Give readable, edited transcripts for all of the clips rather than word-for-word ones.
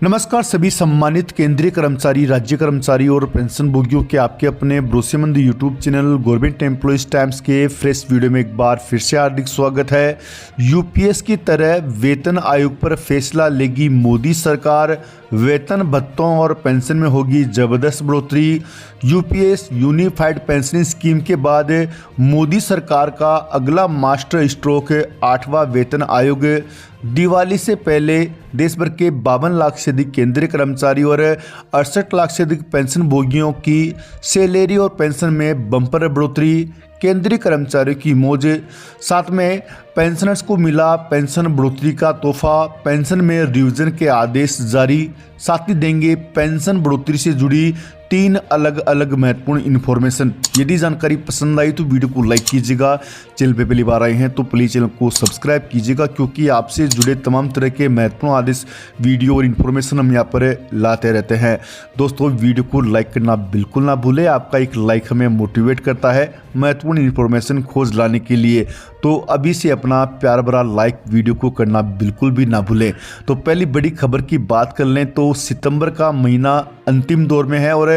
नमस्कार सभी सम्मानित केंद्रीय कर्मचारी, राज्य कर्मचारी और पेंशन भोगियों के आपके अपने भरोसेमंद YouTube channel government employees times के फ्रेश वीडियो में एक बार फिर से हार्दिक स्वागत है। यूपीएस की तरह वेतन आयोग पर फैसला लेगी मोदी सरकार, वेतन भत्तों और पेंशन में होगी जबरदस्त बढ़ोतरी। यूपीएस यूनिफाइड पेंशन स्कीम के बाद मोदी सरकार का अगला मास्टर स्ट्रोक 8वां वेतन आयोग। दिवाली से पहले देश भर के 52 लाख से अधिक केंद्रीय कर्मचारी और 68 लाख से अधिक पेंशन भोगियों की सैलरी और पेंशन में बम्पर बढ़ोतरी। केंद्रीय कर्मचारियों की मौज, साथ में पेंशनर्स को मिला पेंशन बढ़ोतरी का तोहफा। पेंशन में रिवीजन के आदेश जारी, साथ ही देंगे पेंशन बढ़ोतरी से जुड़ी 3 अलग अलग महत्वपूर्ण इन्फॉर्मेशन। यदि जानकारी पसंद आई तो वीडियो को लाइक कीजिएगा। चैनल पे पहली बार आए हैं तो प्लीज़ चैनल को सब्सक्राइब कीजिएगा, क्योंकि आपसे जुड़े तमाम तरह के महत्वपूर्ण आदेश, वीडियो और इन्फॉर्मेशन हम यहाँ पर लाते रहते हैं। दोस्तों, वीडियो को लाइक करना बिल्कुल ना भूलें। आपका एक लाइक हमें मोटिवेट करता है महत्वपूर्ण इन्फॉर्मेशन खोज लाने के लिए। तो अभी से अपना प्यार भरा लाइक वीडियो को करना बिल्कुल भी ना भूलें। तो पहली बड़ी खबर की बात कर लें तो सितंबर का महीना अंतिम दौर में है और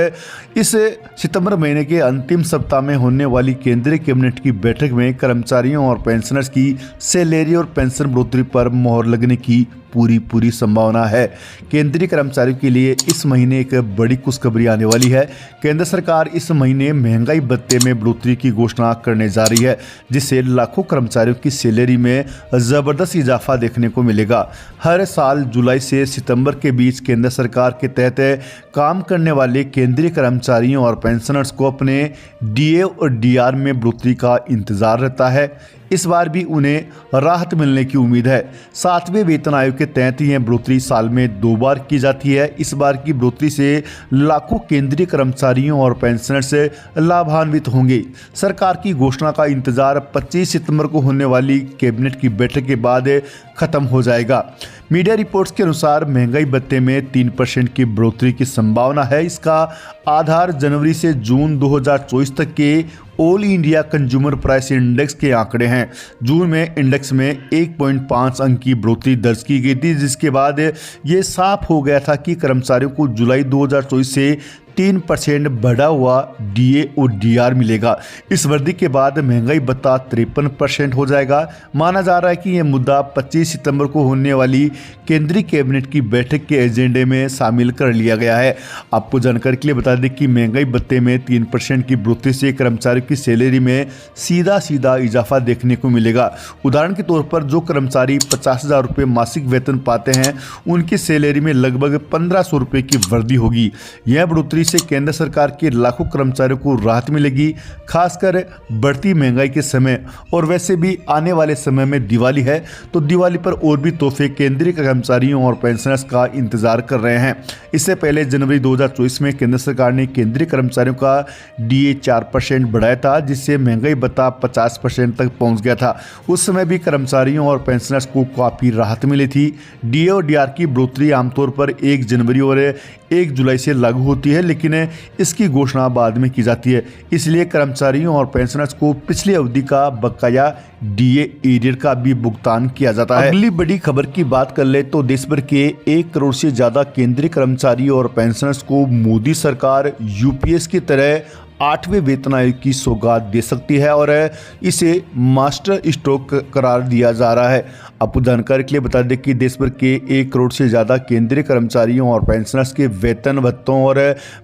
इस सितंबर महीने के अंतिम सप्ताह में होने वाली केंद्रीय कैबिनेट की बैठक में कर्मचारियों और पेंशनर्स की सैलरी और पेंशन बढ़ोतरी पर मोहर लगने की पूरी संभावना है। केंद्रीय कर्मचारियों के लिए इस महीने एक बड़ी खुशखबरी आने वाली है। केंद्र सरकार इस महीने महंगाई भत्ते में बढ़ोतरी की घोषणा करने जा रही है, जिससे लाखों कर्मचारियों की सैलरी में जबरदस्त इजाफा देखने को मिलेगा। हर साल जुलाई से सितंबर के बीच केंद्र सरकार के तहत काम करने वाले केंद्रीय कर्मचारियों और पेंशनर्स को अपने डीए और डीआर में बढ़ोतरी का इंतजार रहता है। इस बार भी उन्हें राहत मिलने की उम्मीद है। 7वें वेतन आयोग के तहत यह बढ़ोतरी साल में 2 बार की जाती है। इस बार की बढ़ोतरी से लाखों केंद्रीय कर्मचारियों और पेंशनर्स लाभान्वित होंगे। सरकार की घोषणा का इंतजार 25 सितंबर को होने वाली कैबिनेट की बैठक के बाद खत्म हो जाएगा। मीडिया रिपोर्ट्स के अनुसार महंगाई भत्ते में 3% की बढ़ोतरी की संभावना है। इसका आधार जनवरी से जून 2024 तक के all India consumer price index के आंकड़े हैं। जून में इंडेक्स में 1.5 अंक की बढ़ोतरी दर्ज की गई थी, जिसके बाद ये साफ हो गया था कि कर्मचारियों को जुलाई 2024 से 3% बढ़ा हुआ डीए और डीआर मिलेगा। इस वृद्धि के बाद महंगाई भत्ता 53% हो जाएगा। माना जा रहा है कि यह मुद्दा 25 सितंबर को होने वाली केंद्रीय कैबिनेट की बैठक के एजेंडे में शामिल कर लिया गया है। आपको जानकारी के लिए बता दें कि महंगाई भत्ते में 3% की बढ़ोतरी से कर्मचारियों की सैलरी में सीधा इजाफा देखने को मिलेगा। उदाहरण के तौर पर जो कर्मचारी 50,000 रुपये मासिक वेतन पाते हैं, उनकी सैलरी में लगभग 1,500 रुपये की वृद्धि होगी। यह बढ़ोतरी से केंद्र सरकार के लाखों कर्मचारियों को राहत मिलेगी, खासकर बढ़ती महंगाई के समय। और वैसे भी आने वाले समय में दिवाली है, तो दिवाली पर और भी तोहफे केंद्रीय कर्मचारियों और पेंशनर्स का इंतजार कर रहे हैं। इससे पहले जनवरी 2024 में केंद्र सरकार ने केंद्रीय कर्मचारियों का डीए 4% बढ़ाया था, जिससे महंगाई भत्ता 50% तक पहुंच गया था। उस समय भी कर्मचारियों और पेंशनर्स को काफी राहत मिली थी। डीए और डीआर की बढ़ोतरी आमतौर पर 1 जनवरी और 1 जुलाई से लागू होती है, लेकिन इसकी घोषणा बाद में की जाती है। इसलिए कर्मचारियों और पेंशनर्स को पिछली अवधि का बकाया डीए एरियर का भी भुगतान किया जाता है। अगली बड़ी खबर की बात कर ले तो देश भर के 1 करोड़ से ज्यादा केंद्रीय कर्मचारी और पेंशनर्स को मोदी सरकार यूपीएस की तरह 8वें वेतन आयोग की सौगात दे सकती है और इसे मास्टर स्ट्रोक करार दिया जा रहा है। आपको जानकारी के लिए बता दें कि देश भर के 1 करोड़ से ज़्यादा केंद्रीय कर्मचारियों और पेंशनर्स के वेतन भत्तों और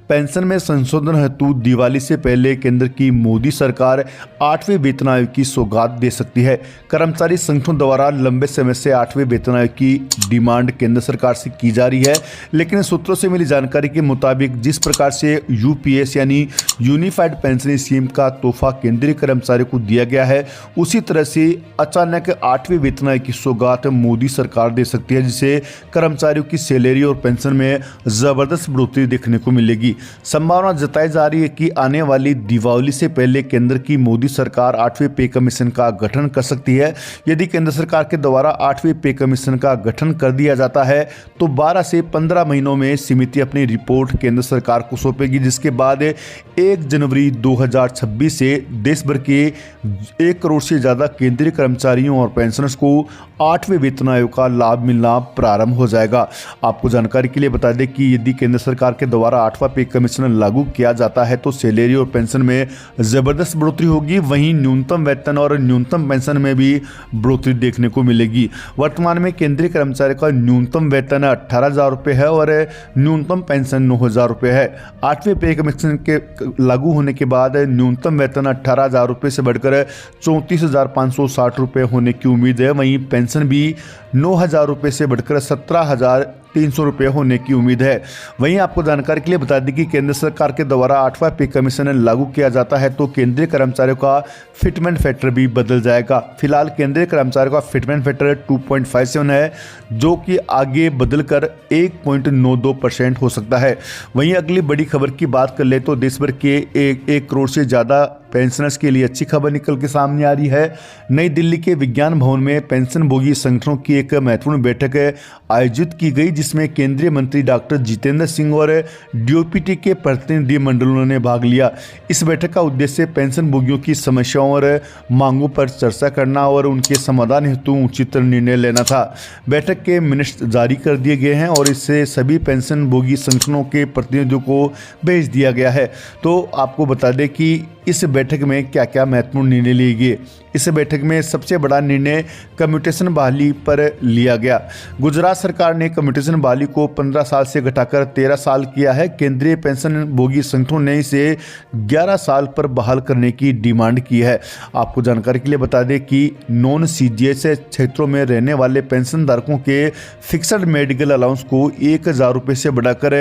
पेंशन में संशोधन हेतु दिवाली से पहले केंद्र की मोदी सरकार 8वें वेतन आयोग की सौगात दे सकती है। कर्मचारी संगठनों द्वारा लंबे समय से 8वें वेतन आयोग की डिमांड केंद्र सरकार से की जा रही है, लेकिन सूत्रों से मिली जानकारी के मुताबिक जिस प्रकार से यूपीएस यानी यूनिफाइड पेंशन स्कीम का तोहफा केंद्रीय कर्मचारियों को दिया गया है, उसी तरह से अचानक 8वें वेतन आयोग की सौगात मोदी सरकार दे सकती है, जिससे कर्मचारियों की सैलरी और पेंशन में जबरदस्त बढ़ोतरी देखने को मिलेगी। संभावना जताई जा रही है कि आने वाली दिवाली से पहले केंद्र की मोदी सरकार 8वें पे कमीशन का गठन कर सकती है। यदि केंद्र सरकार के द्वारा 8वें पे कमीशन का गठन कर दिया जाता है तो 12 से 15 महीनों में समिति अपनी रिपोर्ट केंद्र सरकार को सौंपेगी, जिसके बाद 1 जनवरी 2026 से देश भर के 1 करोड़ से ज़्यादा केंद्रीय कर्मचारियों और पेंशनर्स को 8वें वेतन आयोग का लाभ मिलना प्रारंभ हो जाएगा। आपको जानकारी के लिए बता दें कि यदि केंद्र सरकार के द्वारा 8वां पे कमीशन लागू किया जाता है तो सैलरी और पेंशन में ज़बरदस्त बढ़ोतरी होगी। वहीं न्यूनतम वेतन और न्यूनतम पेंशन में भी बढ़ोतरी देखने को मिलेगी। वर्तमान में केंद्रीय कर्मचारी का न्यूनतम वेतन 18,000 रुपये है और न्यूनतम पेंशन 9,000 रुपये है। 8वें पे कमीशन के लागू होने के बाद न्यूनतम वेतन 18,000 रुपये से बढ़कर 34,560 रुपये होने की उम्मीद है। वहीं पेंशन भी 9,000 रुपये से बढ़कर 17,300 रुपये होने की उम्मीद है। वहीं आपको जानकारी के लिए बता दें कि केंद्र सरकार के द्वारा 8वां पे कमीशन लागू किया जाता है तो केंद्रीय कर्मचारियों का फिटमेंट फैक्टर भी बदल जाएगा। फिलहाल केंद्रीय कर्मचारियों का फिटमेंट फैक्टर 2.57 है, जो कि आगे बदलकर 1.92% हो सकता है। वहीं अगली बड़ी खबर की बात कर ले तो देश भर के 1 करोड़ से ज़्यादा पेंशनर्स के लिए अच्छी खबर निकल के सामने आ रही है। नई दिल्ली के विज्ञान भवन में पेंशनभोगी संगठनों की एक महत्वपूर्ण बैठक आयोजित की गई, जिसमें केंद्रीय मंत्री डॉक्टर जितेंद्र सिंह और डीओपीटी के प्रतिनिधि मंडलों ने भाग लिया। इस बैठक का उद्देश्य पेंशनभोगियों की समस्याओं और मांगों पर चर्चा करना और उनके समाधान हेतु उचित निर्णय लेना था। बैठक के मिनट्स जारी कर दिए गए हैं और इससे सभी पेंशनभोगी संगठनों के प्रतिनिधियों को भेज दिया गया है। तो आपको बता दें कि इस बैठक में क्या क्या महत्वपूर्ण निर्णय लिए गए। इस बैठक में सबसे बड़ा निर्णय कम्यूटेशन बहाली पर लिया गया। गुजरात सरकार ने कम्यूटेशन बहाली को 15 साल से घटाकर 13 साल किया है। केंद्रीय पेंशनभोगी संगठनों ने इसे 11 साल पर बहाल करने की डिमांड की है। आपको जानकारी के लिए बता दें कि नॉन सीजीएच क्षेत्रों में रहने वाले पेंशनधारकों के फिक्स्ड मेडिकल अलाउंस को 1,000 रुपये से बढ़ाकर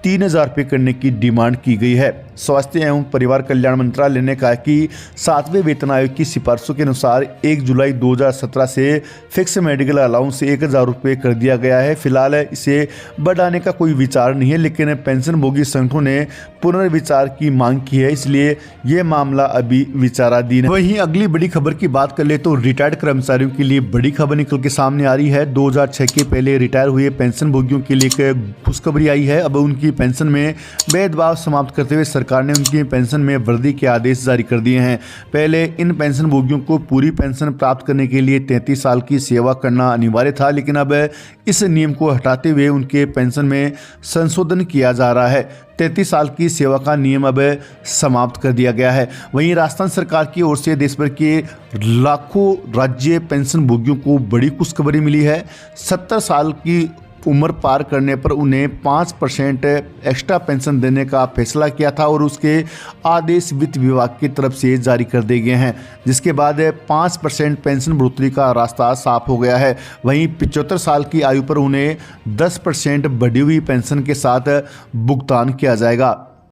3,000 रुपये करने की डिमांड की गई है। स्वास्थ्य एवं परिवार कल्याण मंत्रालय ने कहा कि 7वें वेतन आयोग की सिफारिशों के अनुसार 1 जुलाई 2017 से फिक्स मेडिकल अलाउंस 1,000 रुपये कर दिया गया है। फिलहाल इसे बढ़ाने का कोई विचार नहीं है, लेकिन पेंशनभोगी संगठनों ने पुनर्विचार की मांग की है, इसलिए यह मामला अभी विचाराधीन है। वहीं अगली बड़ी खबर की बात कर ले तो रिटायर्ड कर्मचारियों के लिए बड़ी खबर निकल के सामने आ रही है। 2006 के पहले रिटायर हुए पेंशनभोगियों के लिए एक खुशखबरी आई है। अब उनकी पेंशन में भेदभाव समाप्त करते हुए सरकार ने उनकी पेंशन में वृद्धि के आदेश जारी कर दिए हैं। पहले इन पेंशनभोगियों को पूरी पेंशन प्राप्त करने के लिए 33 साल की सेवा करना अनिवार्य था, लेकिन अब इस नियम को हटाते हुए उनके पेंशन में संशोधन किया जा रहा है। 33 साल की सेवा का नियम अब समाप्त कर दिया गया है। वहीं राजस्थान सरकार की ओर से देश भर के लाखों राज्य पेंशनभोगियों को बड़ी खुशखबरी मिली है। 70 साल की उम्र पार करने पर उन्हें 5% एक्स्ट्रा पेंशन देने का फैसला किया था और उसके आदेश वित्त विभाग की तरफ से जारी कर दिए गए हैं, जिसके बाद 5% पेंशन बढ़ोतरी का रास्ता साफ हो गया है। वहीं 75 साल की आयु पर उन्हें 10% बढ़ी हुई पेंशन के साथ भुगतान किया जाएगा।